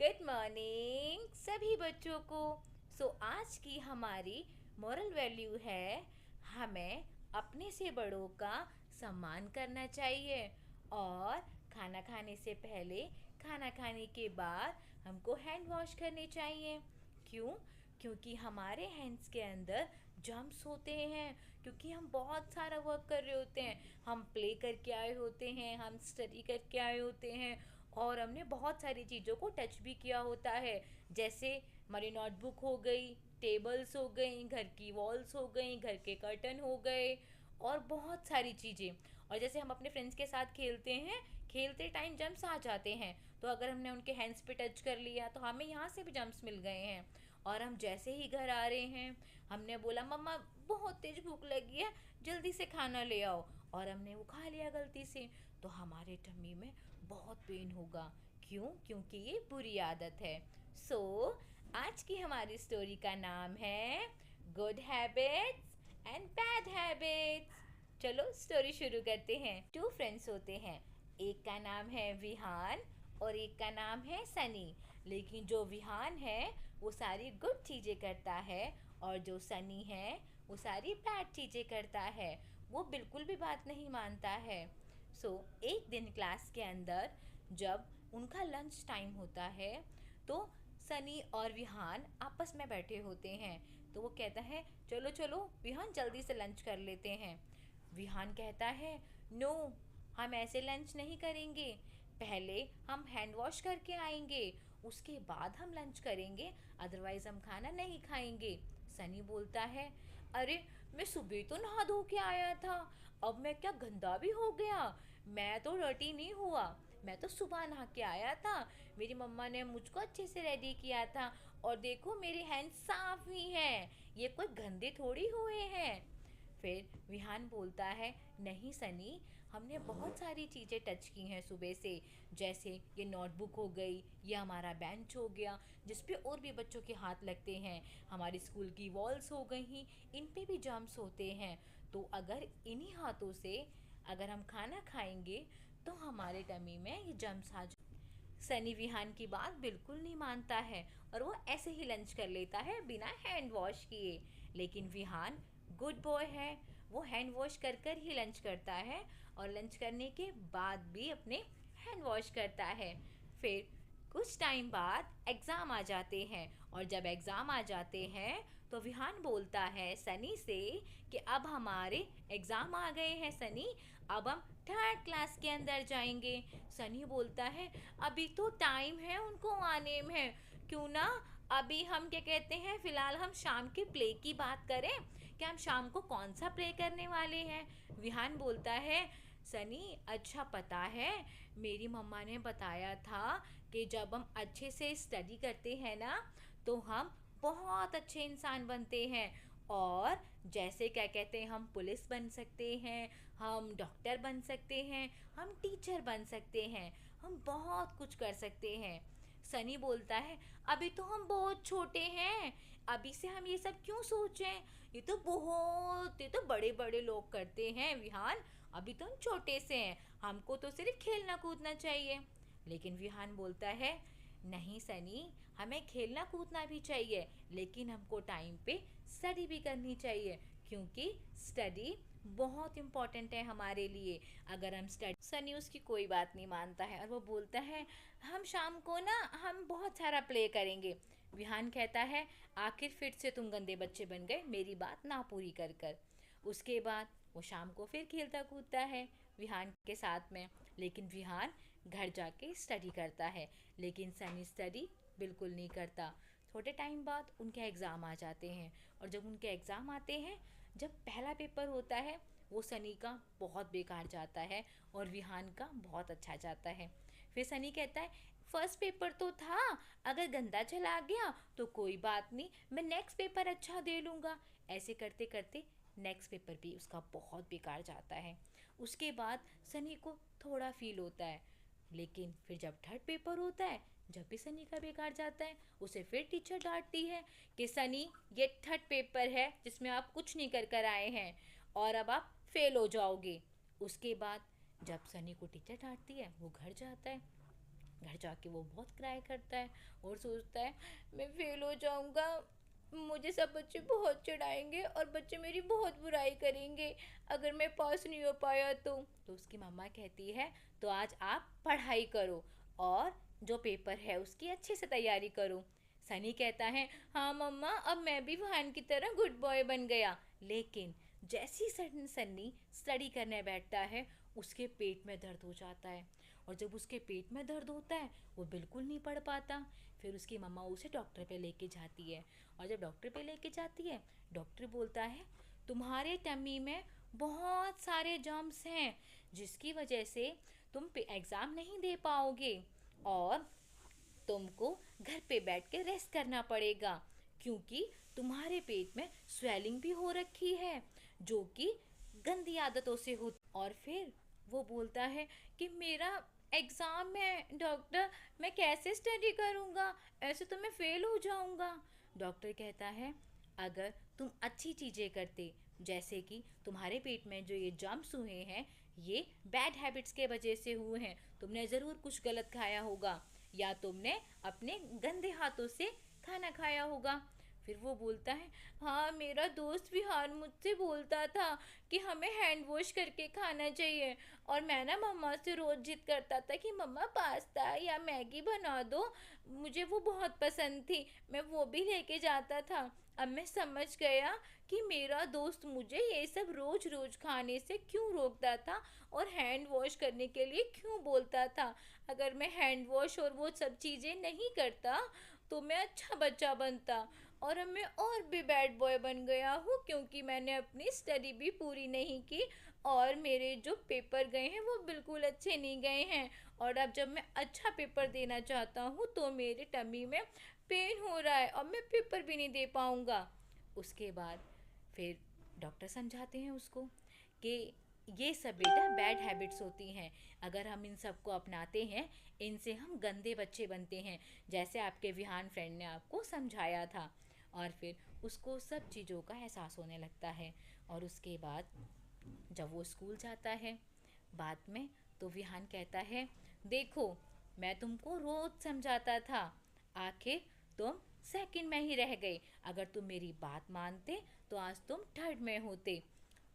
Good morning सभी बच्चों को। आज की हमारी मोरल वैल्यू है, हमें अपने से बड़ों का सम्मान करना चाहिए और खाना खाने से पहले, खाना खाने के बाद हमको हैंड वॉश करने चाहिए। क्यों? क्योंकि हमारे हैंड्स के अंदर जर्म्स होते हैं, क्योंकि हम बहुत सारा वर्क कर रहे होते हैं। हम प्ले करके आए होते हैं, हम स्टडी करके आए होते हैं और हमने बहुत सारी चीज़ों को टच भी किया होता है। जैसे हमारी नोटबुक हो गई, टेबल्स हो गई, घर की वॉल्स हो गई, घर के कर्टन हो गए और बहुत सारी चीज़ें। और जैसे हम अपने फ्रेंड्स के साथ खेलते हैं, खेलते टाइम जम्स आ जाते हैं, तो अगर हमने उनके हैंड्स पे टच कर लिया तो हमें यहाँ से भी जम्स मिल गए हैं। और हम जैसे ही घर आ रहे हैं, हमने बोला मम्मा बहुत तेज भूख लगी है, जल्दी से खाना ले आओ, और हमने वो खा लिया गलती से, तो हमारे टम्मी में बहुत पेन होगा। क्यों? क्योंकि ये बुरी आदत है। सो आज की हमारी स्टोरी का नाम है good habits and bad habits. चलो स्टोरी शुरू करते हैं। टू फ्रेंड्स होते हैं, एक का नाम है विहान और एक का नाम है सनी। लेकिन जो विहान है वो सारी गुड चीज़ें करता है और जो सनी है वो सारी बैड चीज़ें करता है। वो बिल्कुल भी बात नहीं मानता है। एक दिन क्लास के अंदर जब उनका लंच टाइम होता है तो सनी और विहान आपस में बैठे होते हैं। तो वो कहता है चलो चलो विहान जल्दी से लंच कर लेते हैं। विहान कहता है नो, हम ऐसे लंच नहीं करेंगे, पहले हम हैंड वॉश करके आएंगे, उसके बाद हम लंच करेंगे, अदरवाइज हम खाना नहीं खाएंगे। सनी बोलता है अरे मैं सुबह तो नहा धो के आया था, अब मैं क्या गंदा भी हो गया? मैं तो डर्टी नहीं हुआ, मैं तो सुबह नहा के आया था, मेरी मम्मा ने मुझको अच्छे से रेडी किया था और देखो मेरे हैंड साफ ही हैं, ये कोई गंदे थोड़ी हुए हैं। फिर विहान बोलता है नहीं सनी, हमने बहुत सारी चीज़ें टच की हैं सुबह से, जैसे ये नोटबुक हो गई, ये हमारा बेंच हो गया जिस पे और भी बच्चों के हाथ लगते हैं, हमारी स्कूल की वॉल्स हो गई, इन पे भी जर्म्स होते हैं, तो अगर इन्हीं हाथों से अगर हम खाना खाएंगे तो हमारे टमी में ये जर्म्स आ। सनी विहान की बात बिल्कुल नहीं मानता है और वो ऐसे ही लंच कर लेता है बिना हैंड वॉश किए। लेकिन विहान गुड बॉय है, वो हैंड वॉश कर कर ही लंच करता है और लंच करने के बाद भी अपने हैंड वॉश करता है। फिर कुछ टाइम बाद एग्ज़ाम आ जाते हैं और जब एग्ज़ाम आ जाते हैं तो विहान बोलता है सनी से कि अब हमारे एग्ज़ाम आ गए हैं सनी, अब हम थर्ड क्लास के अंदर जाएंगे। सनी बोलता है अभी तो टाइम है उनको आने में, क्यों ना अभी हम क्या कहते हैं फ़िलहाल हम शाम के प्ले की बात करें, कि हम शाम को कौन सा प्ले करने वाले हैं। विहान बोलता है सनी अच्छा पता है, मेरी मम्मा ने बताया था कि जब हम अच्छे से स्टडी करते हैं ना तो हम बहुत अच्छे इंसान बनते हैं, और जैसे क्या कहते हैं हम पुलिस बन सकते हैं, हम डॉक्टर बन सकते हैं, हम टीचर बन सकते हैं, हम बहुत कुछ कर सकते हैं। सनी बोलता है अभी तो हम बहुत छोटे हैं, अभी से हम ये सब क्यों सोचें, ये तो बड़े बड़े लोग करते हैं विहान, अभी तो हम छोटे से हैं, हमको तो सिर्फ खेलना कूदना चाहिए। लेकिन विहान बोलता है नहीं सनी, हमें खेलना कूदना भी चाहिए लेकिन हमको टाइम पे स्टडी भी करनी चाहिए, क्योंकि स्टडी बहुत इम्पॉर्टेंट है हमारे लिए। अगर हम स्टडी, सनी उसकी कोई बात नहीं मानता है और वो बोलता है हम शाम को ना हम बहुत सारा प्ले करेंगे। विहान कहता है आखिर फिर से तुम गंदे बच्चे बन गए मेरी बात ना पूरी कर कर। उसके बाद वो शाम को फिर खेलता कूदता है विहान के साथ में, लेकिन विहान घर जाके स्टडी करता है, लेकिन सनी स्टडी बिल्कुल नहीं करता। थोड़े टाइम बाद उनके एग्ज़ाम आ जाते हैं और जब उनके एग्ज़ाम आते हैं, जब पहला पेपर होता है वो सनी का बहुत बेकार जाता है और विहान का बहुत अच्छा जाता है। फिर सनी कहता है फर्स्ट पेपर तो था, अगर गंदा चला गया तो कोई बात नहीं, मैं नेक्स्ट पेपर अच्छा दे लूँगा। ऐसे करते करते नेक्स्ट पेपर भी उसका बहुत बेकार जाता है। उसके बाद सनी को थोड़ा फील होता है, लेकिन फिर जब थर्ड पेपर होता है, जब भी सनी का बेकार जाता है, उसे फिर टीचर डांटती है कि सनी ये थर्ड पेपर है जिसमें आप कुछ नहीं कर कर आए हैं और अब आप फेल हो जाओगे। उसके बाद जब सनी को टीचर डांटती है वो घर जाता है घर जाके वो बहुत क्राई करता है और सोचता है मैं फेल हो जाऊंगा, मुझे सब बच्चे बहुत चिढ़ाएंगे और बच्चे मेरी बहुत बुराई करेंगे अगर मैं पास नहीं हो पाया तो उसकी मम्मा कहती है तो आज आप पढ़ाई करो और जो पेपर है उसकी अच्छे से तैयारी करो। सनी कहता है हाँ मम्मा, अब मैं भी वहान की तरह गुड बॉय बन गया। लेकिन जैसी सन्नी स्टडी करने बैठता है उसके पेट में दर्द हो जाता है, और जब उसके पेट में दर्द होता है वो बिल्कुल नहीं पढ़ पाता। फिर उसकी मम्मा उसे डॉक्टर पे लेके जाती है, और जब डॉक्टर पे लेके जाती है डॉक्टर बोलता है तुम्हारे टमी में बहुत सारे जर्म्स हैं जिसकी वजह से तुम एग्ज़ाम नहीं दे पाओगे और तुमको घर पे बैठ के रेस्ट करना पड़ेगा, क्योंकि तुम्हारे पेट में स्वेलिंग भी हो रखी है जो कि गंदी आदतों से हो। और फिर वो बोलता है कि मेरा एग्ज़ाम है डॉक्टर, मैं कैसे स्टडी करूँगा, ऐसे तो मैं फेल हो जाऊँगा। डॉक्टर कहता है अगर तुम अच्छी चीज़ें करते, जैसे कि तुम्हारे पेट में जो ये जम्स हुए हैं ये बैड हैबिट्स के वजह से हुए हैं, तुमने ज़रूर कुछ गलत खाया होगा या तुमने अपने गंदे हाथों से खाना खाया होगा। फिर वो बोलता है हाँ, मेरा दोस्त विहान मुझसे बोलता था कि हमें हैंड वॉश करके खाना चाहिए, और मैं ना मम्मा से रोज़ जिद करता था कि मम्मा पास्ता या मैगी बना दो, मुझे वो बहुत पसंद थी, मैं वो भी लेके जाता था। अब मैं समझ गया कि मेरा दोस्त मुझे ये सब रोज़ रोज़ खाने से क्यों रोकता था और हैंड वॉश करने के लिए क्यों बोलता था। अगर मैं हैंड वॉश और वो सब चीज़ें नहीं करता तो मैं अच्छा बच्चा बनता, और अब मैं और भी बैड बॉय बन गया हूँ क्योंकि मैंने अपनी स्टडी भी पूरी नहीं की और मेरे जो पेपर गए हैं वो बिल्कुल अच्छे नहीं गए हैं, और अब जब मैं अच्छा पेपर देना चाहता हूँ तो मेरे टमी में पेन हो रहा है और मैं पेपर भी नहीं दे पाऊँगा। उसके बाद फिर डॉक्टर समझाते हैं उसको कि ये सब बेटा बैड हैबिट्स होती हैं, अगर हम इन सब को अपनाते हैं इनसे हम गंदे बच्चे बनते हैं, जैसे आपके विहान फ्रेंड ने आपको समझाया था। और फिर उसको सब चीज़ों का एहसास होने लगता है। और उसके बाद जब वो स्कूल जाता है बाद में, तो विहान कहता है देखो मैं तुमको रोज़ समझाता था, आखिर तुम सेकंड में ही रह गए, अगर तुम मेरी बात मानते तो आज तुम थर्ड में होते।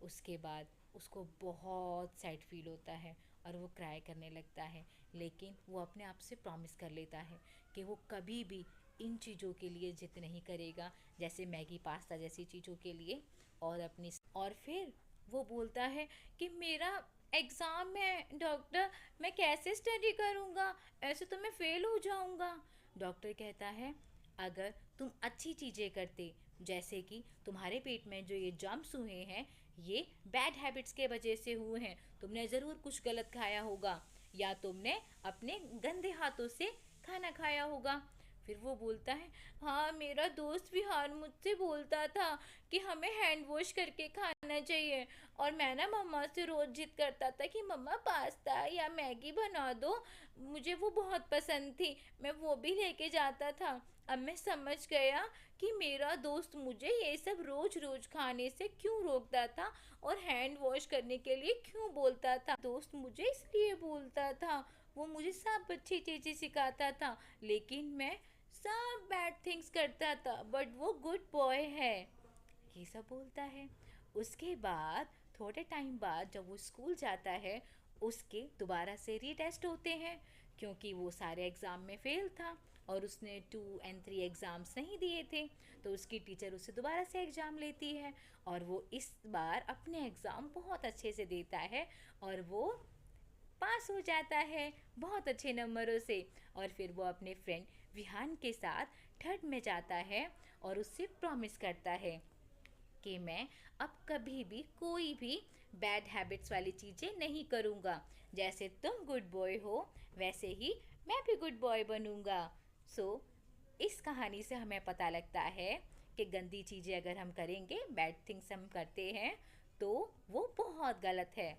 उसके बाद उसको बहुत सैड फील होता है और वो क्राई करने लगता है, लेकिन वो अपने आप से प्रॉमिस कर लेता है कि वो कभी भी इन चीज़ों के लिए जिद नहीं करेगा, जैसे मैगी पास्ता जैसी चीज़ों के लिए। और फिर वो बोलता है कि मेरा एग्ज़ाम है डॉक्टर, मैं कैसे स्टडी करूँगा, ऐसे तो मैं फेल हो जाऊँगा। डॉक्टर कहता है अगर तुम अच्छी चीज़ें करते, जैसे कि तुम्हारे पेट में जो ये जम्स हुए हैं ये बैड हैबिट्स के वजह से हुए हैं, तुमने ज़रूर कुछ गलत खाया होगा या तुमने अपने गंदे हाथों से खाना खाया होगा। फिर वो बोलता है हाँ, मेरा दोस्त विहान मुझसे बोलता था कि हमें हैंड वॉश करके खाना चाहिए, और मैं ना मम्मा से रोज़ जिद करता था कि मम्मा पास्ता या मैगी बना दो, मुझे वो बहुत पसंद थी, मैं वो भी लेके जाता था। अब मैं समझ गया कि मेरा दोस्त मुझे ये सब रोज़ रोज़ खाने से क्यों रोकता था और हैंड वॉश करने के लिए क्यों बोलता था। दोस्त मुझे इसलिए बोलता था, वो मुझे सब अच्छी चीज़ें सिखाता था, लेकिन मैं सब बैड थिंग्स करता था, बट वो गुड बॉय है, ये सब बोलता है। उसके बाद थोड़े टाइम बाद जब वो स्कूल जाता है उसके दोबारा से रीटेस्ट होते हैं, क्योंकि वो सारे एग्ज़ाम में फेल था और उसने 2 और 3 एग्ज़ाम्स नहीं दिए थे, तो उसकी टीचर उसे दोबारा से एग्ज़ाम लेती है और वो इस बार अपने एग्ज़ाम बहुत अच्छे से देता है और वो पास हो जाता है बहुत अच्छे नंबरों से। और फिर वो अपने फ्रेंड विहान के साथ थर्ड में जाता है और उससे प्रॉमिस करता है कि मैं अब कभी भी कोई भी बैड हैबिट्स वाली चीज़ें नहीं करूँगा, जैसे तुम गुड बॉय हो वैसे ही मैं भी गुड बॉय बनूँगा। सो इस कहानी से हमें पता लगता है कि गंदी चीज़ें अगर हम करेंगे, बैड थिंग्स हम करते हैं तो वो बहुत गलत है।